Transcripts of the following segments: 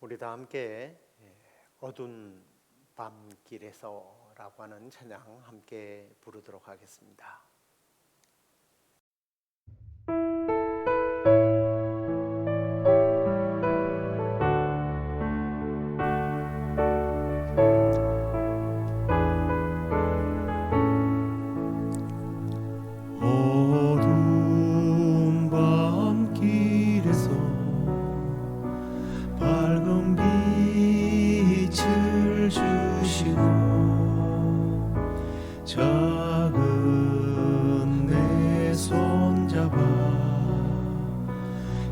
우리 다 함께 어두운 밤길에서라고 하는 찬양 함께 부르도록 하겠습니다. 어두운 밤길에서 밝은 빛을 주시고 작은 내 손잡아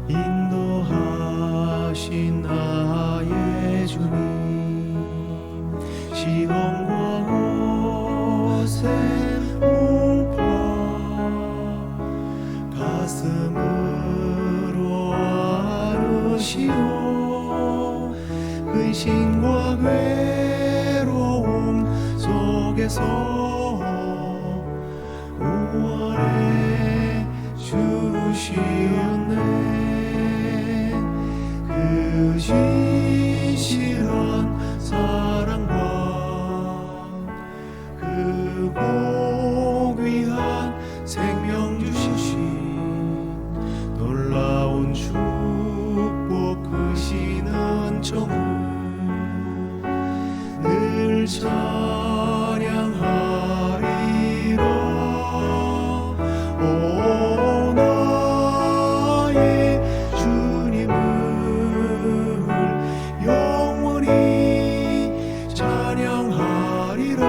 인도하신 나의 주님, 시험과 고생 풍파 가슴으로 안으시오. 근심과 괴로움 속에서 우월해 주시었네. 그 진실한 사랑과 그 고귀한 생명 주시신 놀라운 축복 크시는 정을 늘 찬양하리라. 오 나의 주님을 영원히 찬양하리라.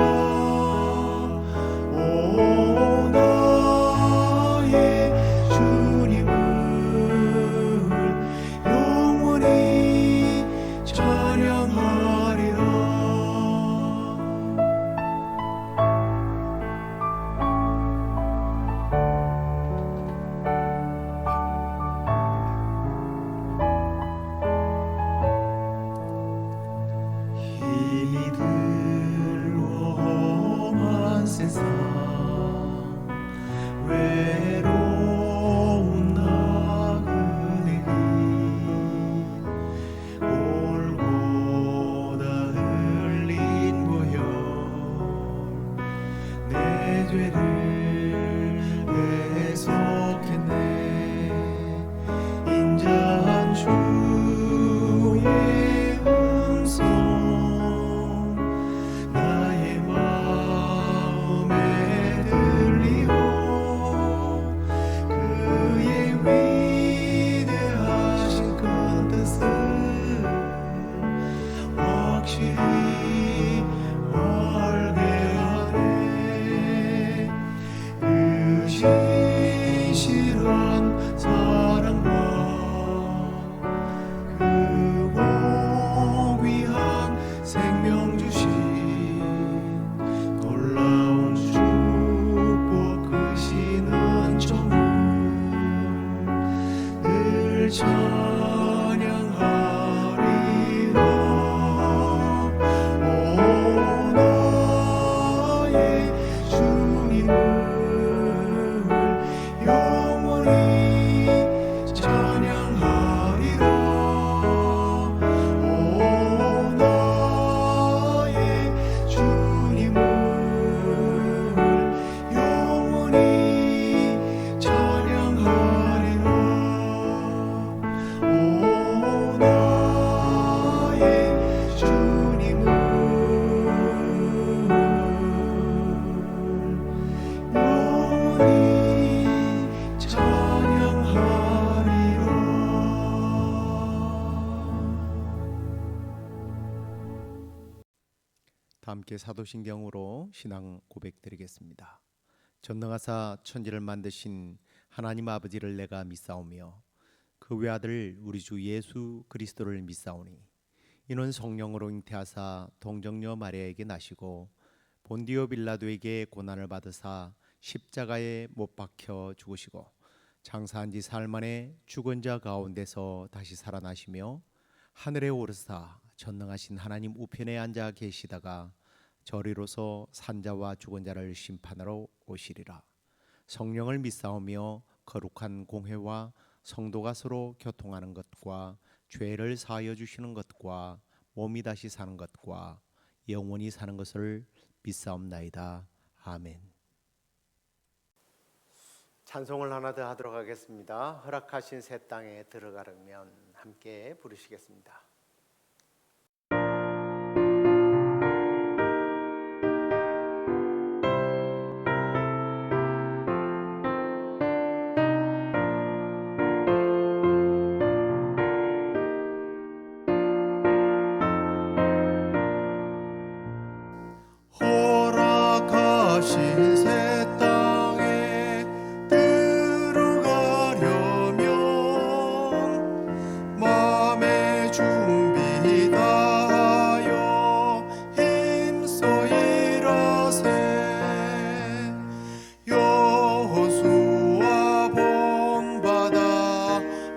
오 나의 주님을 영원히 찬양하리라. 힘이 들고 험한 세상 외로운 나그네를 골고다 흘린 보혈 내 죄를 대속했네. 인자한 주의 음성 나의 마음에 들리오. 그의 위대하신 그 뜻을 확실히 알게 하네. 그 진실한 사랑과 그 고귀한 생명 주신 놀라운 축복 크시는 정을 늘 찬양하리라. 오 나의 주님을 영원히 찬양하리라. 오 나의 주님을 영원히 찬양하리라. 오 나의 주님을 영원히 찬양하리라. 다 함께 사도신경으로 신앙 고백드리겠습니다. 전능하사 천지를 만드신 하나님 아버지를 내가 믿사오며 그 외아들 우리 주 예수 그리스도를 믿사오니 이는 성령으로 잉태하사 동정녀 마리아에게 나시고 본디오 빌라도에게 고난을 받으사 십자가에 못 박혀 죽으시고 장사한 지 사흘 만에 죽은 자 가운데서 다시 살아나시며 하늘에 오르사 전능하신 하나님 우편에 앉아 계시다가 저리로서 산자와 죽은 자를 심판하러 오시리라. 성령을 믿사오며 거룩한 공회와 성도가 서로 교통하는 것과 죄를 사하여 주시는 것과 몸이 다시 사는 것과 영원히 사는 것을 믿사옵나이다. 아멘. 찬송을 하나 더 하도록 하겠습니다. 허락하신 새 땅에 들어가려면 함께 부르시겠습니다. 허락하신 새 땅에 들어가려면 마음의 준비 다하여 힘써 일하세. 여호수아 본받아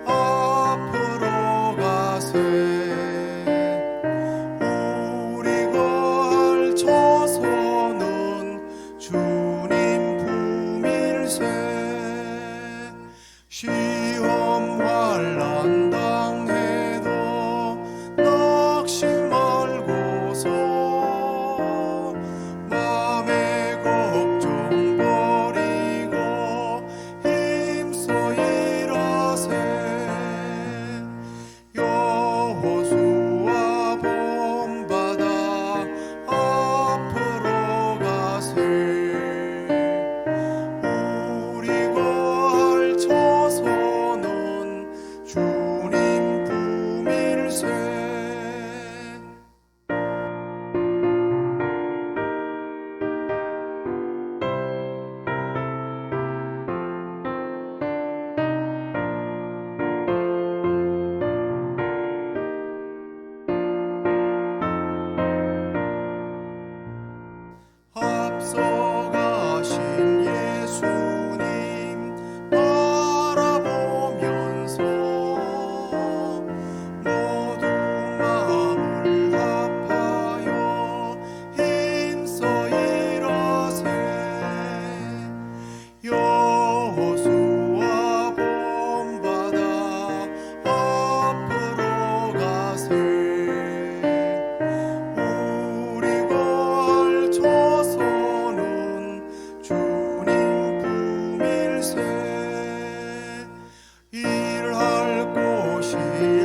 앞으로 가세. 우리가 알쳐서는 주님 품일세. 시험 환난 당해도 낙심 말고서 맘의 걱정 버리고 힘써 일하세. 여호수아 본받아 앞으로 가세. 우리가 알쳐서는 주님 품일세. 앞서가신 예수님 바라보면서 모두 마음을 합하여 힘써 일하세. 여호수아 본받아 앞으로 가세. 우리가 알쳐서는 주님 품일세. 일할 곳이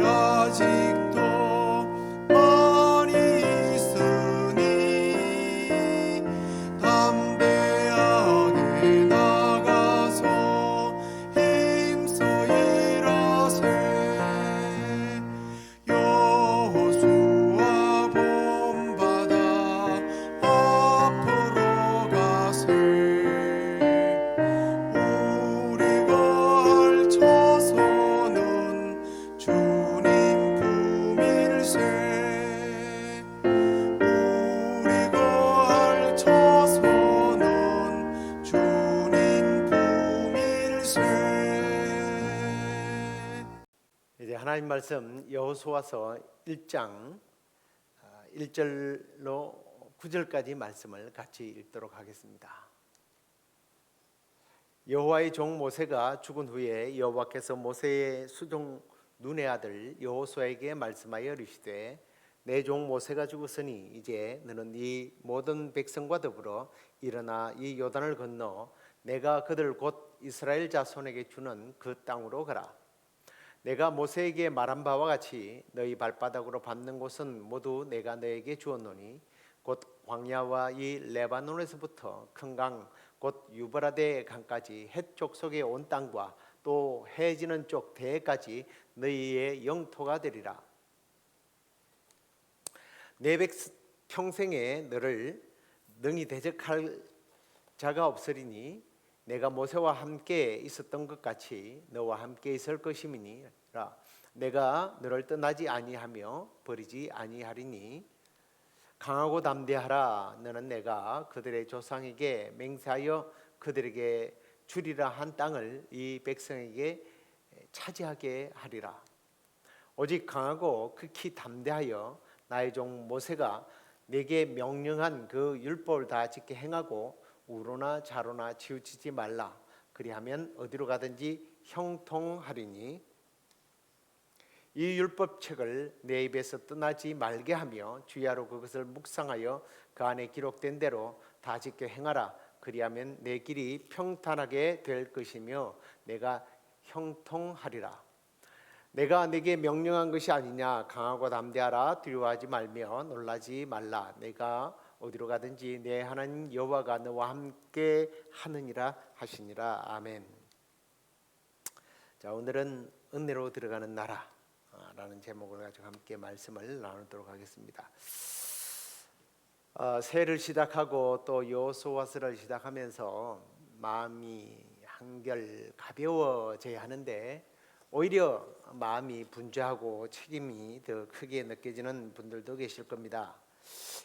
아직도 많이 있으니 담대하게 나가서 힘써 일하세. 여호수아 본받아 앞으로 가세. 우리가 알쳐서는 주님 품일세. 우리가 알쳐서는 주님 품일세. 이제 하나님 말씀 여호수아서 1장 1절로 9절까지 말씀을 같이 읽도록 하겠습니다. 여호와의 종 모세가 죽은 후에 여호와께서 모세의 수종 눈의 아들 여호수아에게 말씀하여 이르시되 내 종 모세가 죽었으니 이제 너는 이 모든 백성과 더불어 일어나 이 요단을 건너 내가 그들 곧 이스라엘 자손에게 주는 그 땅으로 가라. 내가 모세에게 말한 바와 같이 너희 발바닥으로 밟는 곳은 모두 내가 너에게 주었노니 곧 광야와 이 레바논에서부터 큰 강 곧 유브라데 강까지 헷 족속의 온 땅과 또 해지는 쪽 대해까지 너희의 영토가 되리라. 내 평생에 너를 능히 대적할 자가 없으리니 내가 모세와 함께 있었던 것 같이 너와 함께 있을 것임이니라. 내가 너를 떠나지 아니하며 버리지 아니하리니 강하고 담대하라. 너는 내가 그들의 조상에게 맹세하여 그들에게 주리라 한 땅을 이 백성에게 차지하게 하리라. 오직 강하고 극히 담대하여 나의 종 모세가 내게 명령한 그 율법을 다 지켜 행하고 우로나 좌로나 치우치지 말라. 그리하면 어디로 가든지 형통하리니 이 율법책을 내 입에서 떠나지 말게 하며 주야로 그것을 묵상하여 그 안에 기록된 대로 다 지켜 행하라. 그리하면 내 길이 평탄하게 될 것이며 내가 형통하리라. 내가 내게 명령한 것이 아니냐. 강하고 담대하라. 두려워하지 말며 놀라지 말라. 내가 어디로 가든지 내 하나님 여호와가 너와 함께 하느니라 하시니라. 아멘. 자, 오늘은 은혜로 들어가는 나라라는 제목을 가지고 함께 말씀을 나누도록 하겠습니다. 새해를 시작하고 또 여호수아서를 시작하면서 마음이 한결 가벼워져야 하는데 오히려 마음이 분주하고 책임이 더 크게 느껴지는 분들도 계실 겁니다.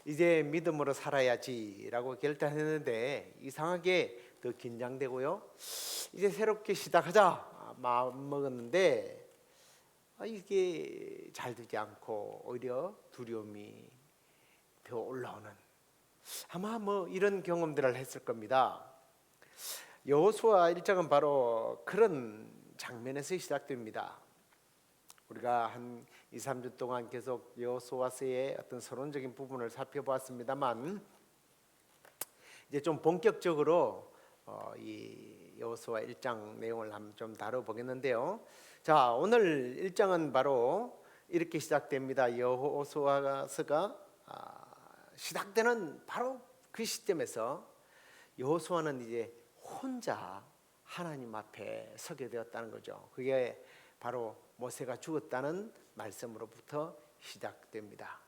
이제 믿음으로 살아야지라고 결단했는데 이상하게 더 긴장되고요. 이제 새롭게 시작하자 마음 먹었는데 이게 잘 되지 않고 오히려 두려움이 더 올라오는, 아마 이런 경험들을 했을 겁니다. 여호수아 1장은 바로 그런 장면에서 시작됩니다. 우리가 한 2, 3주 동안 계속 여호수아서의 어떤 서론적인 부분을 살펴보았습니다만 이제 좀 본격적으로 이 여호수아 1장 내용을 한번 좀 다뤄보겠는데요. 자, 오늘 1장은 바로 이렇게 시작됩니다. 여호수아서가 시작되는 바로 그 시점에서 여호수아는 이제 혼자 하나님 앞에 서게 되었다는 거죠. 그게 바로 모세가 죽었다는 말씀으로부터 시작됩니다.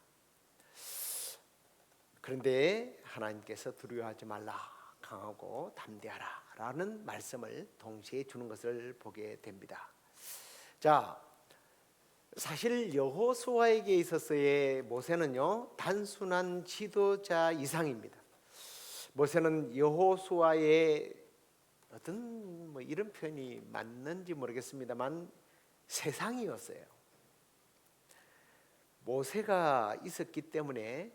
그런데 하나님께서 두려워하지 말라, 강하고 담대하라 라는 말씀을 동시에 주는 것을 보게 됩니다. 자, 사실 여호수아에게 있어서의 모세는요 단순한 지도자 이상입니다. 모세는 여호수아의 어떤 이런 표현이 맞는지 모르겠습니다만 세상이었어요. 모세가 있었기 때문에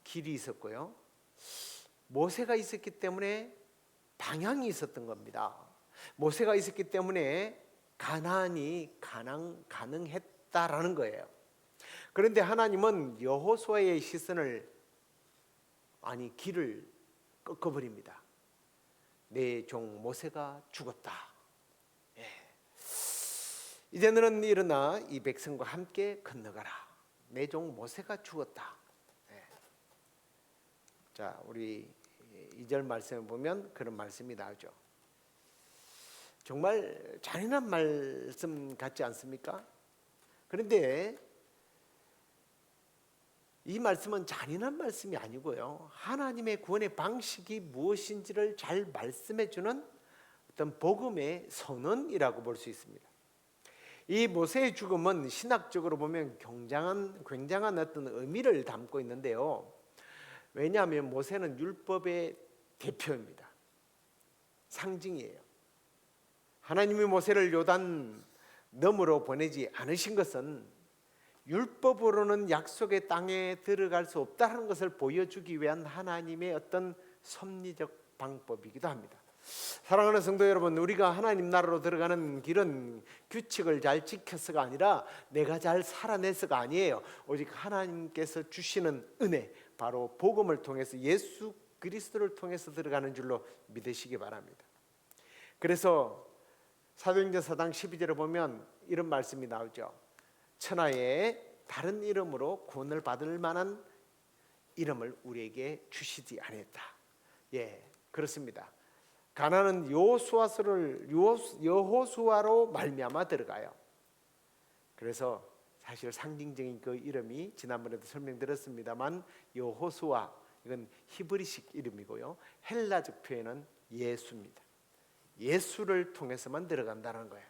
길이 있었고요, 모세가 있었기 때문에 방향이 있었던 겁니다. 모세가 있었기 때문에 가나안이 가능했다라는 거예요. 그런데 하나님은 여호수아의 시선을, 길을 꺾어버립니다. 내 종 모세가 죽었다. 이제 너는 일어나 이 백성과 함께 건너가라. 내 종 모세가 죽었다. 자, 우리 2절 말씀을 보면 그런 말씀이 나오죠. 정말 잔인한 말씀 같지 않습니까? 그런데 이 말씀은 잔인한 말씀이 아니고요, 하나님의 구원의 방식이 무엇인지를 잘 말씀해 주는 어떤 복음의 선언이라고 볼 수 있습니다. 이 모세의 죽음은 신학적으로 보면 굉장한 어떤 의미를 담고 있는데요. 왜냐하면 모세는 율법의 대표입니다. 상징이에요. 하나님이 모세를 요단 너머로 보내지 않으신 것은 율법으로는 약속의 땅에 들어갈 수 없다는 것을 보여주기 위한 하나님의 어떤 섭리적 방법이기도 합니다. 사랑하는 성도 여러분, 우리가 하나님 나라로 들어가는 길은 규칙을 잘 지켜서가 아니라 내가 잘 살아내서가 아니에요. 오직 하나님께서 주시는 은혜, 바로 복음을 통해서 예수 그리스도를 통해서 들어가는 줄로 믿으시기 바랍니다. 그래서 사도행전 4장 12절에 보면 이런 말씀이 나오죠. 천하에 다른 이름으로 구원을 받을 만한 이름을 우리에게 주시지 아니했다. 그렇습니다. 가나안은 여호수아로 말미암아 들어가요. 그래서 사실 상징적인 그 이름이 지난번에도 설명드렸습니다만 여호수아, 이건 히브리식 이름이고요, 헬라적 표현은 예수입니다. 예수를 통해서만 들어간다는 거예요.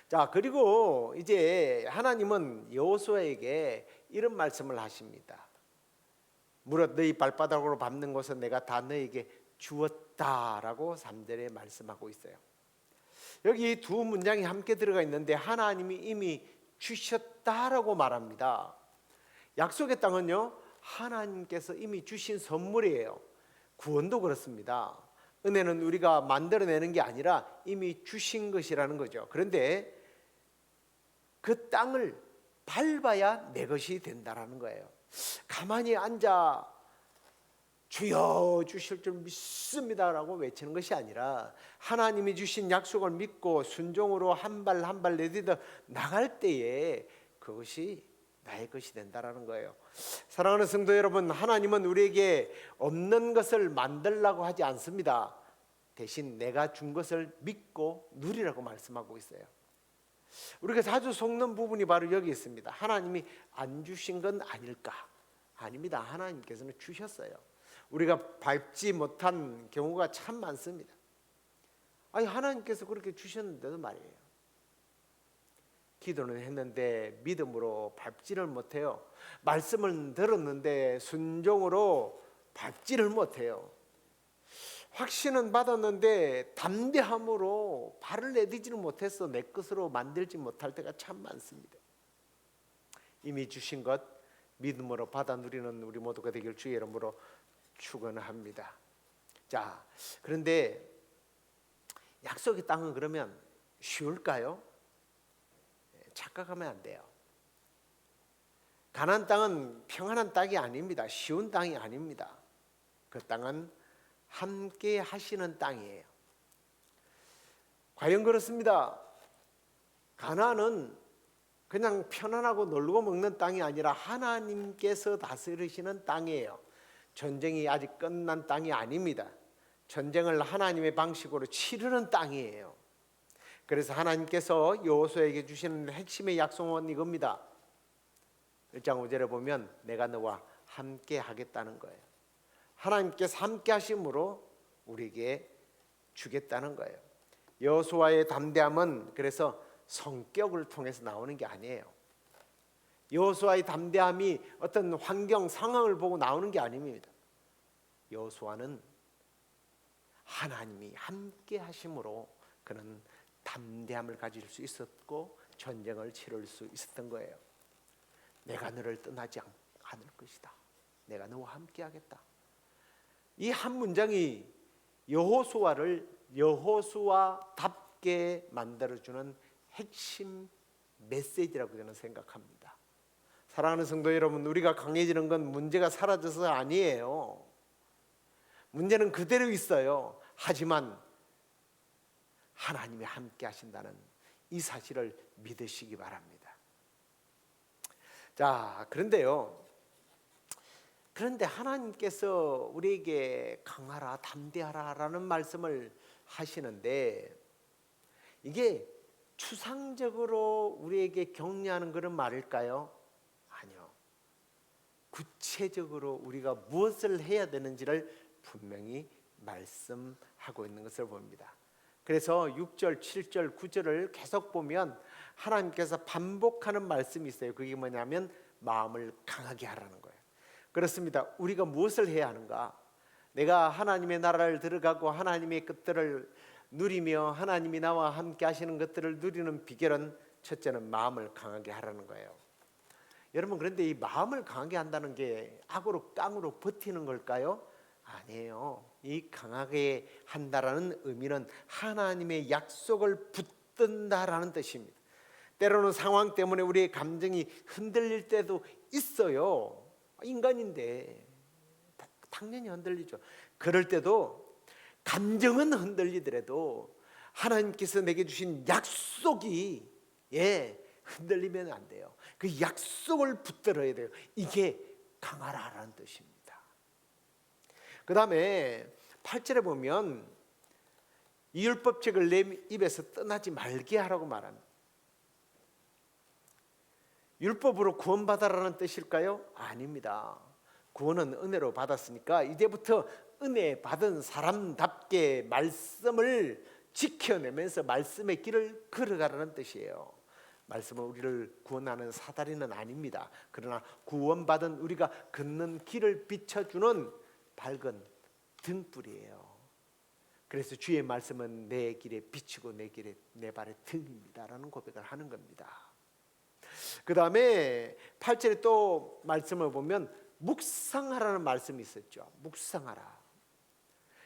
자, 그리고 이제 하나님은 여호수아에게 이런 말씀을 하십니다. 무릇 너희 발바닥으로 밟는 것은 내가 다 너희에게 주었다라고 3절에 말씀하고 있어요. 여기 두 문장이 함께 들어가 있는데 하나님이 이미 주셨다라고 말합니다. 약속의 땅은요 하나님께서 이미 주신 선물이에요. 구원도 그렇습니다. 은혜는 우리가 만들어내는 게 아니라 이미 주신 것이라는 거죠. 그런데 그 땅을 밟아야 내 것이 된다라는 거예요. 가만히 앉아 주여 주실 줄 믿습니다라고 외치는 것이 아니라 하나님이 주신 약속을 믿고 순종으로 한 발 한 발 내딛어 나갈 때에 그것이 나의 것이 된다라는 거예요. 사랑하는 성도 여러분, 하나님은 우리에게 없는 것을 만들라고 하지 않습니다. 대신 내가 준 것을 믿고 누리라고 말씀하고 있어요. 우리가 자주 속는 부분이 바로 여기 있습니다. 하나님이 안 주신 건 아닐까? 아닙니다. 하나님께서는 주셨어요. 우리가 밟지 못한 경우가 참 많습니다. 아니, 하나님께서 그렇게 주셨는데도 말이에요. 기도는 했는데 믿음으로 밟지를 못해요. 말씀을 들었는데 순종으로 밟지를 못해요. 확신은 받았는데 담대함으로 발을 내딛지를 못해서 내 것으로 만들지 못할 때가 참 많습니다. 이미 주신 것 믿음으로 받아 누리는 우리 모두가 되길 주의 이름으로 축원합니다. 자, 그런데 약속의 땅은 그러면 쉬울까요? 착각하면 안 돼요. 가나안 땅은 평안한 땅이 아닙니다. 쉬운 땅이 아닙니다. 그 땅은 함께 하시는 땅이에요. 과연 그렇습니다. 가나안은 그냥 편안하고 놀고 먹는 땅이 아니라 하나님께서 다스리시는 땅이에요. 전쟁이 아직 끝난 땅이 아닙니다. 전쟁을 하나님의 방식으로 치르는 땅이에요. 그래서 하나님께서 여호수아에게 주시는 핵심의 약속은 이겁니다. 1장 5절에 보면 내가 너와 함께 하겠다는 거예요. 하나님께서 함께 하심으로 우리에게 주겠다는 거예요. 여호수아의 담대함은 그래서 성격을 통해서 나오는 게 아니에요. 여호수아의 담대함이 어떤 환경 상황을 보고 나오는 게 아닙니다. 여호수아는 하나님이 함께 하심으로 그는 담대함을 가질 수 있었고 전쟁을 치를 수 있었던 거예요. 내가 너를 떠나지 않을 것이다. 내가 너와 함께 하겠다. 이 한 문장이 여호수아를 여호수아답게 만들어주는 핵심 메시지라고 저는 생각합니다. 사랑하는 성도 여러분, 우리가 강해지는 건 문제가 사라져서 아니에요. 문제는 그대로 있어요. 하지만 하나님이 함께 하신다는 이 사실을 믿으시기 바랍니다. 자, 그런데 하나님께서 우리에게 강하라, 담대하라라는 말씀을 하시는데 이게 추상적으로 우리에게 격려하는 그런 말일까요? 아니요. 구체적으로 우리가 무엇을 해야 되는지를 분명히 말씀하고 있는 것을 봅니다. 그래서 6절, 7절, 9절을 계속 보면 하나님께서 반복하는 말씀이 있어요. 그게 뭐냐면 마음을 강하게 하라는 거예요. 그렇습니다. 우리가 무엇을 해야 하는가? 내가 하나님의 나라를 들어가고 하나님의 것들을 누리며 하나님이 나와 함께 하시는 것들을 누리는 비결은 첫째는 마음을 강하게 하라는 거예요. 여러분, 그런데 이 마음을 강하게 한다는 게 악으로 깡으로 버티는 걸까요? 아니에요. 이 강하게 한다라는 의미는 하나님의 약속을 붙든다라는 뜻입니다. 때로는 상황 때문에 우리의 감정이 흔들릴 때도 있어요. 인간인데 당연히 흔들리죠. 그럴 때도 감정은 흔들리더라도 하나님께서 내게 주신 약속이 흔들리면 안 돼요. 그 약속을 붙들어야 돼요. 이게 강하라라는 뜻입니다. 그 다음에 8절에 보면 이 율법책을 내 입에서 떠나지 말게 하라고 말합니다. 율법으로 구원받아라는 뜻일까요? 아닙니다. 구원은 은혜로 받았으니까 이제부터 은혜 받은 사람답게 말씀을 지켜내면서 말씀의 길을 걸어가라는 뜻이에요. 말씀은 우리를 구원하는 사다리는 아닙니다. 그러나 구원받은 우리가 걷는 길을 비춰주는 밝은 등불이에요. 그래서 주의 말씀은 내 길에 비추고 내 발의 등입니다라는 고백을 하는 겁니다. 그 다음에 8절에 또 말씀을 보면 묵상하라는 말씀이 있었죠. 묵상하라.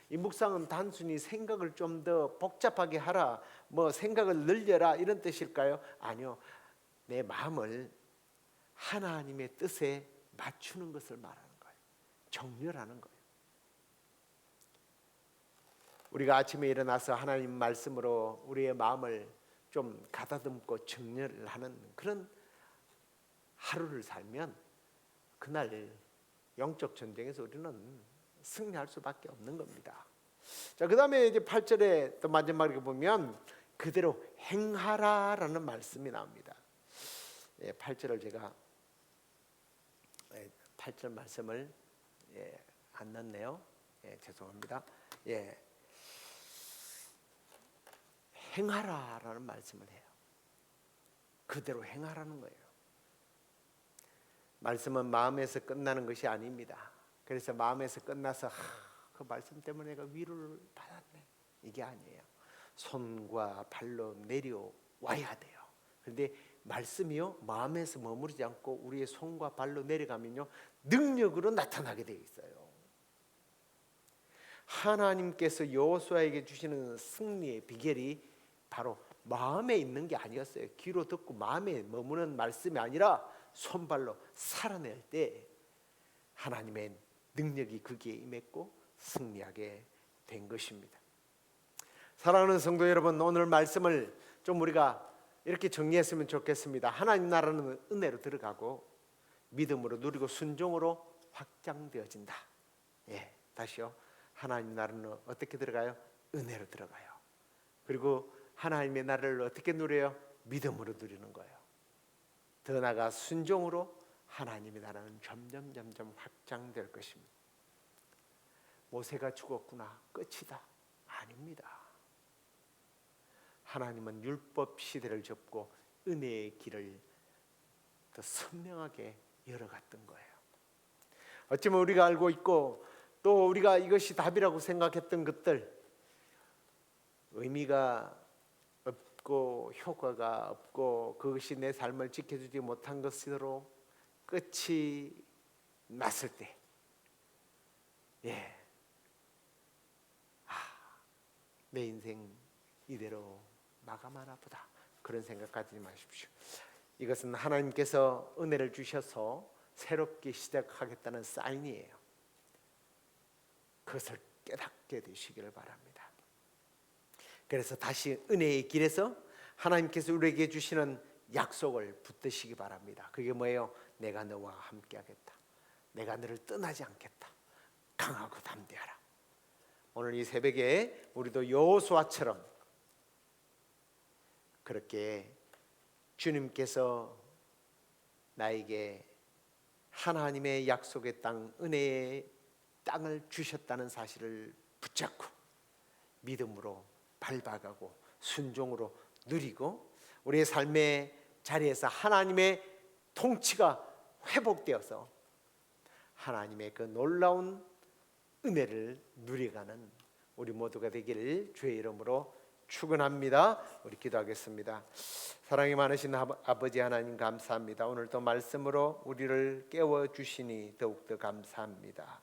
이 묵상은 단순히 생각을 좀 더 복잡하게 하라, 뭐 생각을 늘려라 이런 뜻일까요? 아니요. 내 마음을 하나님의 뜻에 맞추는 것을 말하는 거예요. 정렬하는 거예요. 우리가 아침에 일어나서 하나님 말씀으로 우리의 마음을 좀 가다듬고 정렬을 하는 그런 하루를 살면 그날 영적 전쟁에서 우리는 승리할 수밖에 없는 겁니다. 자, 그다음에 이제 8절에 또 마지막에 보면 그대로 행하라라는 말씀이 나옵니다. 8절을 제가 8절 말씀을 안 넣네요. 죄송합니다. 행하라라는 말씀을 해요. 그대로 행하라는 거예요. 말씀은 마음에서 끝나는 것이 아닙니다. 그래서 마음에서 끝나서 그 말씀 때문에 내가 위로를 받았네, 이게 아니에요. 손과 발로 내려와야 돼요. 그런데 말씀이요 마음에서 머무르지 않고 우리의 손과 발로 내려가면요 능력으로 나타나게 되어 있어요. 하나님께서 여호수아에게 주시는 승리의 비결이 바로 마음에 있는 게 아니었어요. 귀로 듣고 마음에 머무는 말씀이 아니라 손발로 살아낼 때 하나님의 능력이 거기에 임했고 승리하게 된 것입니다. 사랑하는 성도 여러분, 오늘 말씀을 좀 우리가 이렇게 정리했으면 좋겠습니다. 하나님 나라는 은혜로 들어가고 믿음으로 누리고 순종으로 확장되어진다. 다시요. 하나님 나라는 어떻게 들어가요? 은혜로 들어가요. 그리고 하나님의 나라를 어떻게 누려요? 믿음으로 누리는 거예요. 더 나아가 순종으로 하나님의 나라는 점점 확장될 것입니다. 모세가 죽었구나, 끝이다. 아닙니다. 하나님은 율법 시대를 접고 은혜의 길을 더 선명하게 열어갔던 거예요. 어쩌면 우리가 알고 있고 또 우리가 이것이 답이라고 생각했던 것들, 의미가 없고 효과가 없고 그것이 내 삶을 지켜주지 못한 것으로 끝이 났을 때, 내 인생 이대로 마감하나 보다, 그런 생각 가지지 마십시오. 이것은 하나님께서 은혜를 주셔서 새롭게 시작하겠다는 사인이에요. 그것을 깨닫게 되시기를 바랍니다. 그래서 다시 은혜의 길에서 하나님께서 우리에게 주시는 약속을 붙드시기 바랍니다. 그게 뭐예요? 내가 너와 함께 하겠다. 내가 너를 떠나지 않겠다. 강하고 담대하라. 오늘 이 새벽에 우리도 여호수아처럼 그렇게 주님께서 나에게 하나님의 약속의 땅, 은혜의 땅을 주셨다는 사실을 붙잡고 믿음으로 밟아가고 순종으로 누리고 우리의 삶의 자리에서 하나님의 통치가 회복되어서 하나님의 그 놀라운 은혜를 누려가는 우리 모두가 되기를 주의 이름으로 축원합니다. 우리 기도하겠습니다. 사랑이 많으신 아버지 하나님, 감사합니다. 오늘도 말씀으로 우리를 깨워주시니 더욱더 감사합니다.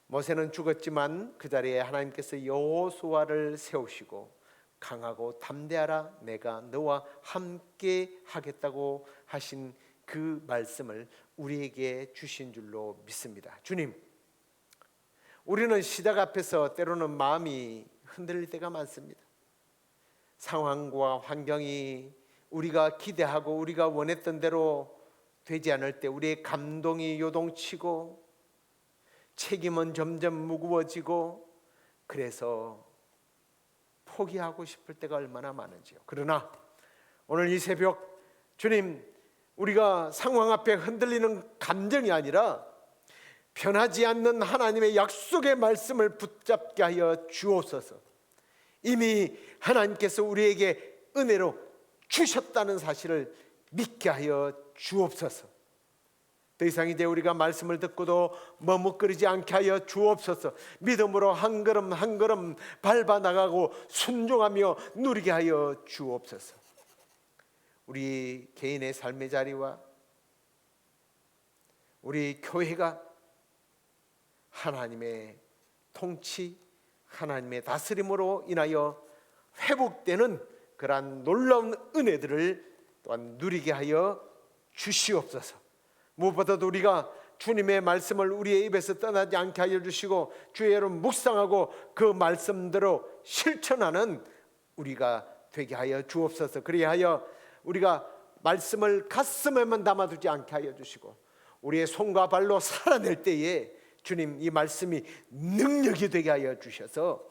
모세는 죽었지만 그 자리에 하나님께서 여호수아를 세우시고 강하고 담대하라, 내가 너와 함께 하겠다고 하신 그 말씀을 우리에게 주신 줄로 믿습니다. 주님, 우리는 시작 앞에서 때로는 마음이 흔들릴 때가 많습니다. 상황과 환경이 우리가 기대하고 우리가 원했던 대로 되지 않을 때 우리의 감동이 요동치고 책임은 점점 무거워지고 그래서 포기하고 싶을 때가 얼마나 많은지요. 그러나 오늘 이 새벽 주님, 우리가 상황 앞에 흔들리는 감정이 아니라 변하지 않는 하나님의 약속의 말씀을 붙잡게 하여 주옵소서. 이미 하나님께서 우리에게 은혜로 주셨다는 사실을 믿게 하여 주옵소서. 더 이상 이제 우리가 말씀을 듣고도 머뭇거리지 않게 하여 주옵소서. 믿음으로 한 걸음 한 걸음 밟아 나가고 순종하며 누리게 하여 주옵소서. 우리 개인의 삶의 자리와 우리 교회가 하나님의 통치, 하나님의 다스림으로 인하여 회복되는 그러한 놀라운 은혜들을 또한 누리게 하여 주시옵소서. 무엇보다도 우리가 주님의 말씀을 우리의 입에서 떠나지 않게 하여 주시고 주의 여러분 묵상하고 그 말씀대로 실천하는 우리가 되게 하여 주옵소서. 그리하여 우리가 말씀을 가슴에만 담아두지 않게 하여 주시고 우리의 손과 발로 살아낼 때에 주님 이 말씀이 능력이 되게 하여 주셔서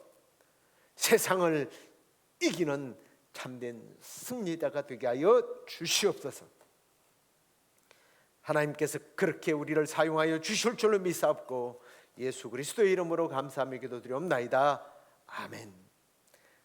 세상을 이기는 참된 승리자가 되게 하여 주시옵소서. 하나님께서 그렇게 우리를 사용하여 주실 줄로 믿사옵고 예수 그리스도의 이름으로 감사하며 기도드리옵나이다. 아멘.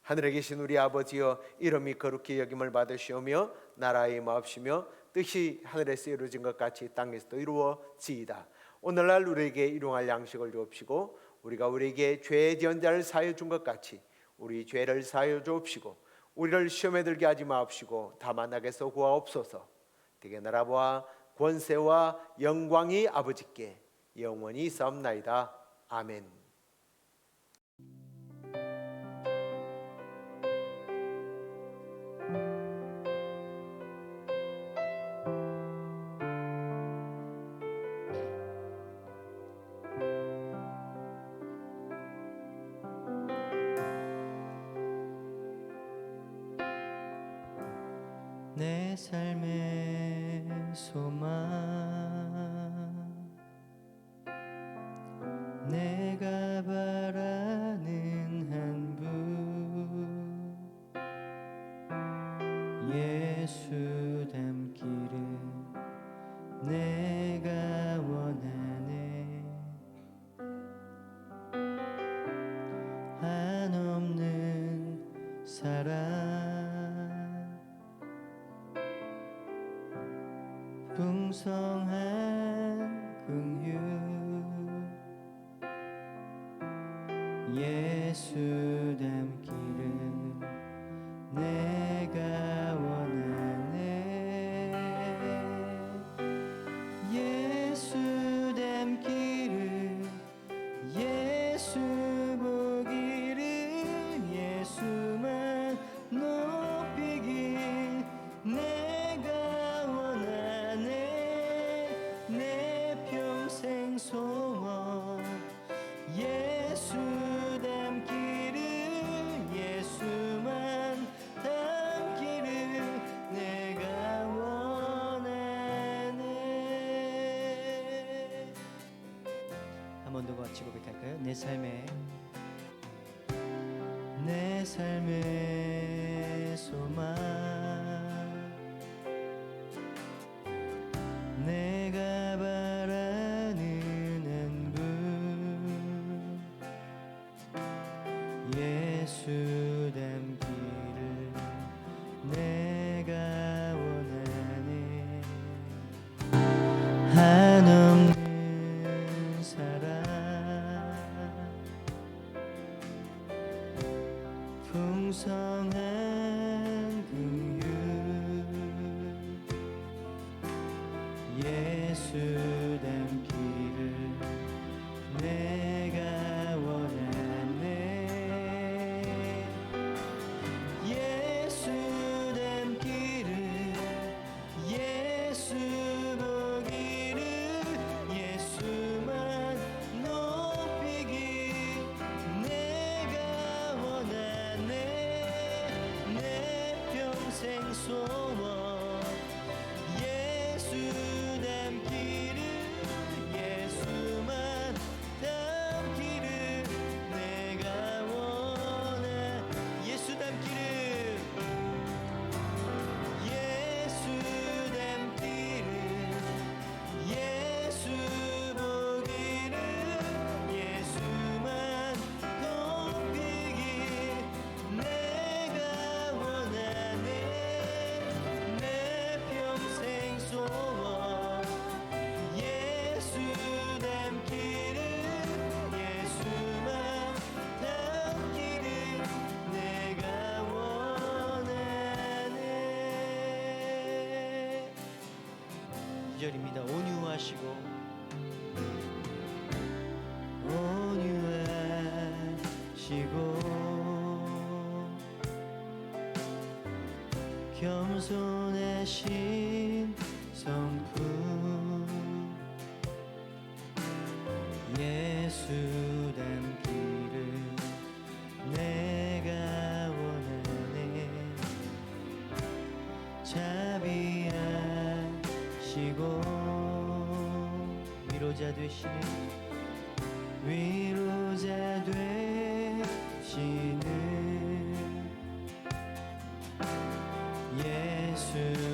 하늘에 계신 우리 아버지여, 이름이 거룩히 여김을 받으시오며 나라의 임하옵시며 뜻이 하늘에서 이루어진 것 같이 땅에서도 이루어지이다. 오늘날 우리에게 일용할 양식을 주옵시고 우리가 우리에게 죄 지은 자를 사하여 준 것 같이 우리 죄를 사하여 주옵시고 우리를 시험에 들게 하지 마옵시고 다만 악에서 구하옵소서. 되게 나라와 권세와 영광이 아버지께 영원히 있사옵나이다. 아멘. 내 삶의 소망, 내가 바라는 한 분, 예수 닮기를 내가 원하네. 한없는 사랑, 풍성한 긍휼, 예수 닮기를 내가 원하네. 예수 닮기를, 예수 보기를, 예수만 높이길 내가 원하네. 내 평생 소원, 예수 닮기를, 예수만 닮기를 내가 원하네. 한 번 더 같이 고백할까요? 내 삶의 소망, 내가 바라는 한 분, 예수 닮기를 내가 원하네. 한없는 사랑, 풍성한 긍휼, 예수 닮기를 내가 원하네. 예수 닮기를, 예수 보기를, 예수만 높이길 내가 원하네. 내 평생 소원, 예수 닮기를, 예수만 닮기를 내가 원해. 예수 닮기를, 예수 닮기를, 예수 보기를, 예수만 높이길 내가 원하네. 내 평생 소원, 예수 닮기를, 예수만 닮기를 내가 원하네. 2절입니다. 온유하시고 겸손하신 성품 예수 닮기를 내가 원하네 자비하시고 위로자 되시는 예수